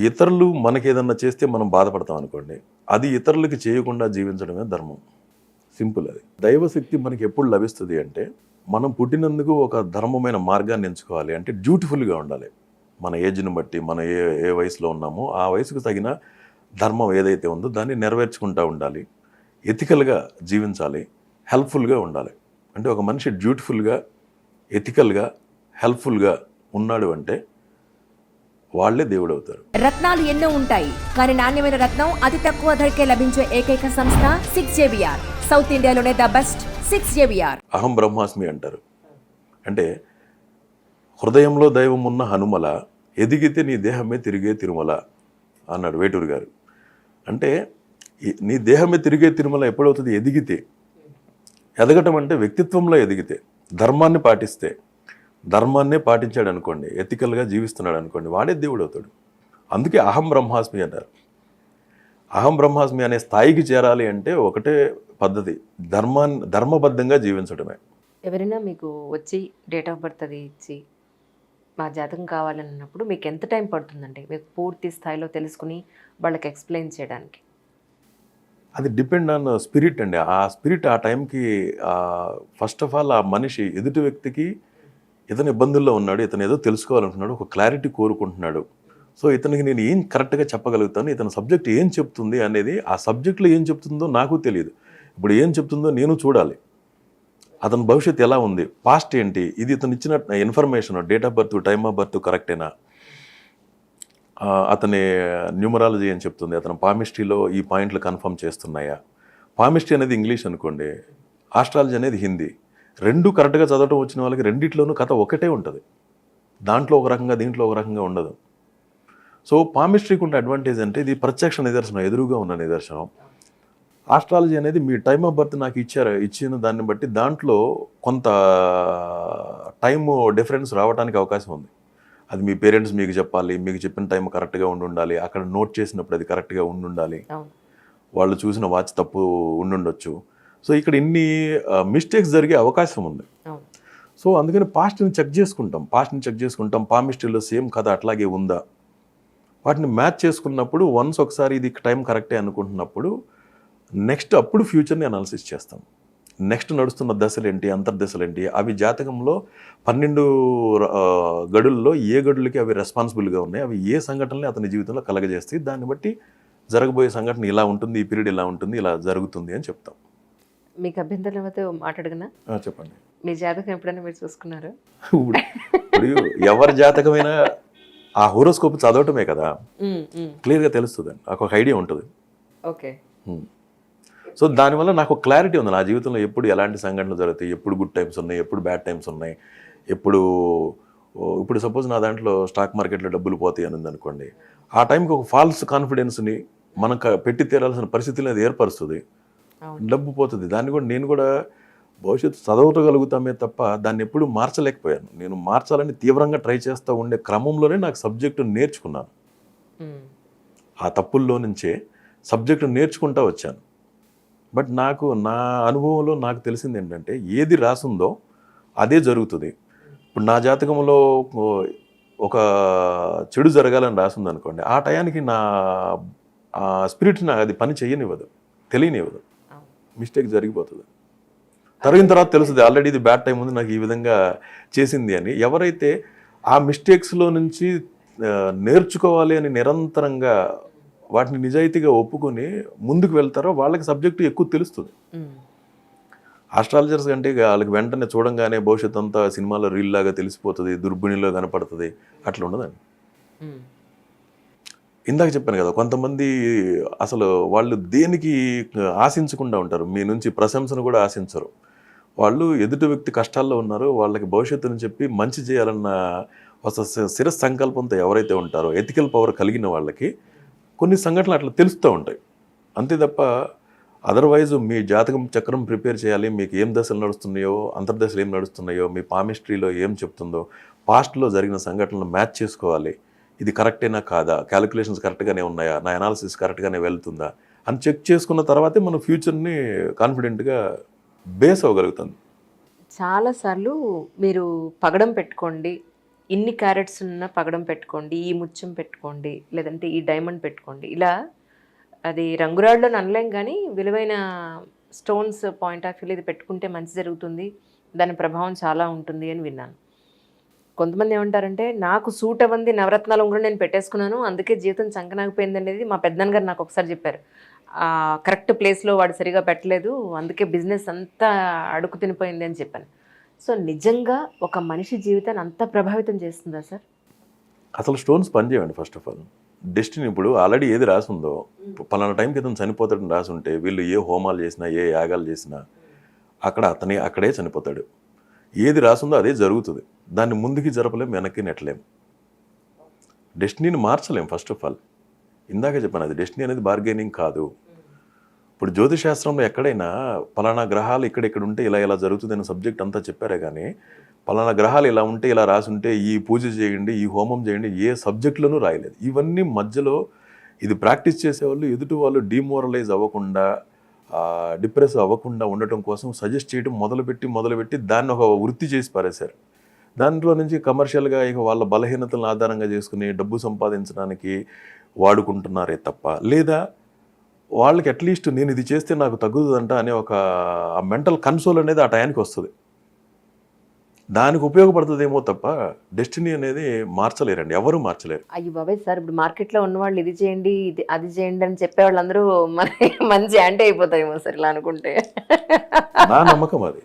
ఇతరులు మనకేదన్నా చేస్తే మనం బాధపడతాం అనుకోండి, అది ఇతరులకి చేయకుండా జీవించడమే ధర్మం. సింపుల్ అది. దైవశక్తి మనకి ఎప్పుడు లభిస్తుంది అంటే, మనం పుట్టినందుకు ఒక ధర్మమైన మార్గాన్ని ఎంచుకోవాలి. అంటే డ్యూటిఫుల్గా ఉండాలి. మన ఏజ్ని బట్టి, మనం ఏ ఏ వయసులో ఉన్నామో ఆ వయసుకు తగిన ధర్మం ఏదైతే ఉందో దాన్ని నెరవేర్చుకుంటూ ఉండాలి. ఎథికల్గా జీవించాలి, హెల్ప్ఫుల్గా ఉండాలి. అంటే ఒక మనిషి డ్యూటిఫుల్గా, ఎథికల్గా, హెల్ప్ఫుల్గా ఉన్నాడు అంటే వాళ్లే దేవుడు అవుతారు. రత్నాలు ఎన్నో ఉంటాయి, కానీ నాణ్యమైన రత్నం అతి తక్కువ ధరకే లభించే ఏకైక సంస్థ 6JVR. సౌత్ ఇండియాలోనే ద బెస్ట్ 6JVR. అహం బ్రహ్మాస్మి అంటారు. అంటే హృదయంలో దైవం ఉన్న హనుమల, ఎదిగితే నీ దేహమే తిరిగే తిరుమల అన్నాడు వేటూరు గారు. అంటే నీ దేహమే తిరిగే తిరుమల ఎప్పుడవుతుంది? ఎదిగితే. ఎదగటం అంటే వ్యక్తిత్వంలో ఎదిగితే, ధర్మాన్ని పాటిస్తే. ధర్మాన్నే పాటించాడు అనుకోండి, ఎథికల్గా జీవిస్తున్నాడు అనుకోండి, వాడే దేవుడు అవుతాడు. అందుకే అహం బ్రహ్మాస్మి అన్నారు. అహం బ్రహ్మాస్మి అనే స్థాయికి చేరాలి అంటే ఒకటే పద్ధతి, ధర్మబద్ధంగా జీవించడమే. ఎవరైనా మీకు వచ్చి డేట్ ఆఫ్ బర్త్ అది ఇచ్చి మా జాతకం కావాలన్నప్పుడు మీకు ఎంత టైం పడుతుందండి మీకు పూర్తి స్థాయిలో తెలుసుకుని వాళ్ళకి ఎక్స్ప్లెయిన్ చేయడానికి? అది డిపెండ్ ఆన్ స్పిరిట్ అండి. ఆ స్పిరిట్ ఆ టైంకి ఫస్ట్ ఆఫ్ ఆల్ ఆ మనిషి ఎదుటి వ్యక్తికి ఇతను ఇబ్బందుల్లో ఉన్నాడు, ఇతను ఏదో తెలుసుకోవాలనుకున్నాడు, ఒక క్లారిటీ కోరుకుంటున్నాడు. సో ఇతనికి నేను ఏం కరెక్ట్గా చెప్పగలుగుతాను, ఇతని సబ్జెక్ట్ ఏం చెప్తుంది అనేది, ఆ సబ్జెక్ట్లో ఏం చెప్తుందో నాకు తెలియదు. ఇప్పుడు ఏం చెప్తుందో నేను చూడాలి. అతని భవిష్యత్తు ఎలా ఉంది, పాస్ట్ ఏంటి, ఇది ఇతను ఇచ్చిన information, date of birth, time of birth కరెక్టేనా, అతని న్యూమరాలజీ ఏం చెప్తుంది, అతని పామిస్ట్రీలో ఈ పాయింట్లు కన్ఫర్మ్ చేస్తున్నాయా. పామిస్ట్రీ అనేది ఇంగ్లీష్ అనుకోండి, ఆస్ట్రాలజీ అనేది హిందీ. రెండు కరెక్ట్గా చదవటం వచ్చిన వాళ్ళకి రెండిట్లోనూ కథ ఒకటే ఉంటుంది. దాంట్లో ఒక రకంగా, దీంట్లో ఒక రకంగా ఉండదు. సో పామిస్ట్రీకి ఉన్న అడ్వాంటేజ్ అంటే ఇది ప్రత్యక్ష నిదర్శనం, ఎదురుగా ఉన్న నిదర్శనం. ఆస్ట్రాలజీ అనేది మీ టైమ్ ఆఫ్ బర్త్ నాకు ఇచ్చిన దాన్ని బట్టి దాంట్లో కొంత టైము డిఫరెన్స్ రావడానికి అవకాశం ఉంది. అది మీ పేరెంట్స్ మీకు చెప్పాలి, మీకు చెప్పిన టైం కరెక్ట్గా ఉండాలి, అక్కడ నోట్ చేసినప్పుడు అది కరెక్ట్గా ఉండాలి, వాళ్ళు చూసిన వాచ్ తప్పు ఉండుండొచ్చు. సో ఇక్కడ ఇన్ని మిస్టేక్స్ జరిగే అవకాశం ఉంది. సో అందుకని పాస్ట్ని చెక్ చేసుకుంటాం. పామిస్ట్రీలో సేమ్ కథ అట్లాగే ఉందా, వాటిని మ్యాచ్ చేసుకున్నప్పుడు వన్స్ ఒకసారి ఇది టైం కరెక్టే అనుకుంటున్నప్పుడు నెక్స్ట్ అప్పుడు ఫ్యూచర్ని అనాలిసిస్ చేస్తాం. నెక్స్ట్ నడుస్తున్న దశలు ఏంటి, అంతర్దశలు ఏంటి, అవి జాతకంలో 12 గడుల్లో ఏ గడులకి అవి రెస్పాన్సిబుల్గా ఉన్నాయి, అవి ఏ సంఘటనని అతని జీవితంలో కలగజేస్తాయి, దాన్ని బట్టి జరగబోయే సంఘటన ఇలా ఉంటుంది, ఈ పీరియడ్ ఇలా ఉంటుంది, ఇలా జరుగుతుంది అని చెప్తాం. మీకు అభ్యంతరం అయితే మాట్లాడగనా? చెప్పండి. మీ జాతకం ఎప్పుడైనా మీరు చూసుకున్నారు? ఇప్పుడు ఎవరి జాతకమైనా ఆ హోరోస్కోప్ చదవటమే కదా, క్లియర్గా తెలుస్తుంది, నాకు ఒక ఐడియా ఉంటుంది. ఓకే. సో దానివల్ల నాకు క్లారిటీ ఉంది, నా జీవితంలో ఎప్పుడు ఎలాంటి సంఘటనలు జరుగుతాయి, ఎప్పుడు గుడ్ టైమ్స్ ఉన్నాయి, ఎప్పుడు బ్యాడ్ టైమ్స్ ఉన్నాయి, ఇప్పుడు సపోజ్ నా దాంట్లో స్టాక్ మార్కెట్లో డబ్బులు పోతాయి అని ఉందనుకోండి, ఆ టైంకి ఒక ఫాల్స్ కాన్ఫిడెన్స్ని మనం పెట్టి తీరాల్సిన పరిస్థితులు అది ఏర్పరుస్తుంది, డబ్బు పోతుంది. దాన్ని కూడా నేను కూడా భవిష్యత్తు చదవగలుగుతామే తప్ప దాన్ని ఎప్పుడు మార్చలేకపోయాను. నేను మార్చాలని తీవ్రంగా ట్రై చేస్తూ ఉండే క్రమంలోనే నాకు సబ్జెక్టు నేర్చుకున్నాను. ఆ తప్పుల్లో నుంచే సబ్జెక్టు నేర్చుకుంటూ వచ్చాను. బట్ నాకు నా అనుభవంలో నాకు తెలిసింది ఏంటంటే, ఏది రాసుందో అదే జరుగుతుంది. ఇప్పుడు నా జాతకంలో ఒక చెడు జరగాలని రాసింది అనుకోండి, ఆ టయానికి నా స్పిరిట్ నాకు అది పని చేయనివ్వదు, తెలియనివ్వదు, మిస్టేక్ జరిగిపోతుంది. జరిగిన తర్వాత తెలుస్తుంది ఆల్రెడీ ఇది బ్యాడ్ టైం ఉంది, నాకు ఈ విధంగా చేసింది అని. ఎవరైతే ఆ మిస్టేక్స్లో నుంచి నేర్చుకోవాలి అని నిరంతరంగా వాటిని నిజాయితీగా ఒప్పుకొని ముందుకు వెళ్తారో వాళ్ళకి సబ్జెక్టు ఎక్కువ తెలుస్తుంది. ఆస్ట్రాలజర్స్ కంటే వాళ్ళకి వెంటనే చూడంగానే భవిష్యత్తు అంతా సినిమాలో రీల్ లాగా తెలిసిపోతుంది, దుర్బిణిలో కనపడుతుంది, అట్లా ఉండదండి. ఇందాక చెప్పాను కదా, కొంతమంది అసలు వాళ్ళు దేనికి ఆశించకుండా ఉంటారు, మీ నుంచి ప్రశంసను కూడా ఆశించరు. వాళ్ళు ఎదుటి వ్యక్తి కష్టాల్లో ఉన్నారు, వాళ్ళకి భవిష్యత్తుని చెప్పి మంచి చేయాలన్న ఒక శిరస్ సంకల్పంతో ఎవరైతే ఉంటారో, ఎథికల్ పవర్ కలిగిన వాళ్ళకి కొన్ని సంఘటనలు అట్లా తెలుస్తూ ఉంటాయి. అంతే తప్ప అదర్వైజ్ మీ జాతకం చక్రం ప్రిపేర్ చేయాలి, మీకు ఏం దశలు నడుస్తున్నాయో, అంతర్దశలు ఏం నడుస్తున్నాయో, మీ పామిస్ట్రీలో ఏం చెప్తుందో, పాస్ట్లో జరిగిన సంఘటనలు మ్యాచ్ చేసుకోవాలి, ఇది కరెక్టేనా కాదా, క్యాలిక్యులేషన్స్ కరెక్ట్గానే ఉన్నాయా, నా అనాలిసిస్ కరెక్ట్గానే వెళ్తుందా అని చెక్ చేసుకున్న తర్వాతే మన ఫ్యూచర్ని కాన్ఫిడెంట్గా బేస్ అవ్వగలుగుతుంది. చాలాసార్లు మీరు పగడం పెట్టుకోండి, ఇన్ని క్యారెట్స్ ఉన్న పగడం పెట్టుకోండి, ఈ ముత్యం పెట్టుకోండి, లేదంటే ఈ డైమండ్ పెట్టుకోండి, ఇలా అది రంగురాళ్ళని అనలేం కానీ విలువైన స్టోన్స్ పాయింట్ ఆఫ్ వ్యూలో ఇది పెట్టుకుంటే మంచి జరుగుతుంది, దాని ప్రభావం చాలా ఉంటుంది అని విన్నాను. కొంతమంది ఏమంటారంటే నాకు సూట్ అవ్వంది నవరత్నాలు ఉంగరం నేను పెట్టేసుకున్నాను, అందుకే జీవితం చంకనాగిపోయింది అనేది మా పెద్దనాన్న గారు నాకు ఒకసారి చెప్పారు. కరెక్ట్ ప్లేస్లో వాడు సరిగా పెట్టలేదు, అందుకే బిజినెస్ అంతా అడుగు తినిపోయింది అని చెప్పాను. సో నిజంగా ఒక మనిషి జీవితాన్ని అంత ప్రభావితం చేస్తుందా సార్? అసలు స్టోన్స్ పనిచేయండి. ఫస్ట్ ఆఫ్ ఆల్ డెస్టినీ ఇప్పుడు ఆల్రెడీ ఏది రాసుందో, పలానా టైంకి ఇతను చనిపోతాడని రాసుంటే వీళ్ళు ఏ హోమాలు చేసినా ఏ యాగాలు చేసినా అక్కడే చనిపోతాడు. ఏది రాసుందో అదే జరుగుతుంది. దాన్ని ముందుకి జరపలేం, వెనక్కి నెట్టలేం. డెస్టినీని మార్చలేం. ఫస్ట్ ఆఫ్ ఆల్ ఇందాక చెప్పాను, అది డెస్టినీ అనేది బార్గెనింగ్ కాదు. ఇప్పుడు జ్యోతిశాస్త్రంలో ఎక్కడైనా పలానా గ్రహాలు ఇక్కడ ఉంటే ఇలా జరుగుతుంది అనే సబ్జెక్ట్ అంతా చెప్పారే కానీ పలానా గ్రహాలు ఇలా ఉంటే ఇలా రాసుంటే ఈ పూజ చేయండి, ఈ హోమం చేయండి, ఏ సబ్జెక్టులోనూ రాయలేదు. ఇవన్నీ మధ్యలో ఇది ప్రాక్టీస్ చేసేవాళ్ళు ఎదుటి వాళ్ళు డిమోరలైజ్ అవ్వకుండా, డిప్రెస్ అవ్వకుండా ఉండటం కోసం సజెస్ట్ చేయడం మొదలుపెట్టి దాన్ని ఒక వృత్తి చేసి పారేశారు. దాంట్లో నుంచి కమర్షియల్గా ఇక వాళ్ళ బలహీనతలను ఆధారంగా చేసుకుని డబ్బు సంపాదించడానికి వాడుకుంటున్నారే తప్ప, లేదా వాళ్ళకి అట్లీస్ట్ నేను ఇది చేస్తే నాకు తగ్గుతుందంట అనే ఒక మెంటల్ కన్సోల్ అనేది ఆ టయానికి వస్తుంది. దానికి ఉపయోగపడుతుందేమో తప్ప డెస్టినీ అనేది మార్చలేరండి, ఎవరు మార్చలేరు. అయ్యి బాబాయ్ సార్, ఇప్పుడు మార్కెట్లో ఉన్న వాళ్ళు ఇది చేయండి అది చేయండి అని చెప్పే వాళ్ళందరూ మంచి యాంటీ అయిపోతాయేమో సార్ ఇలా అనుకుంటే. నా నమ్మకం అది.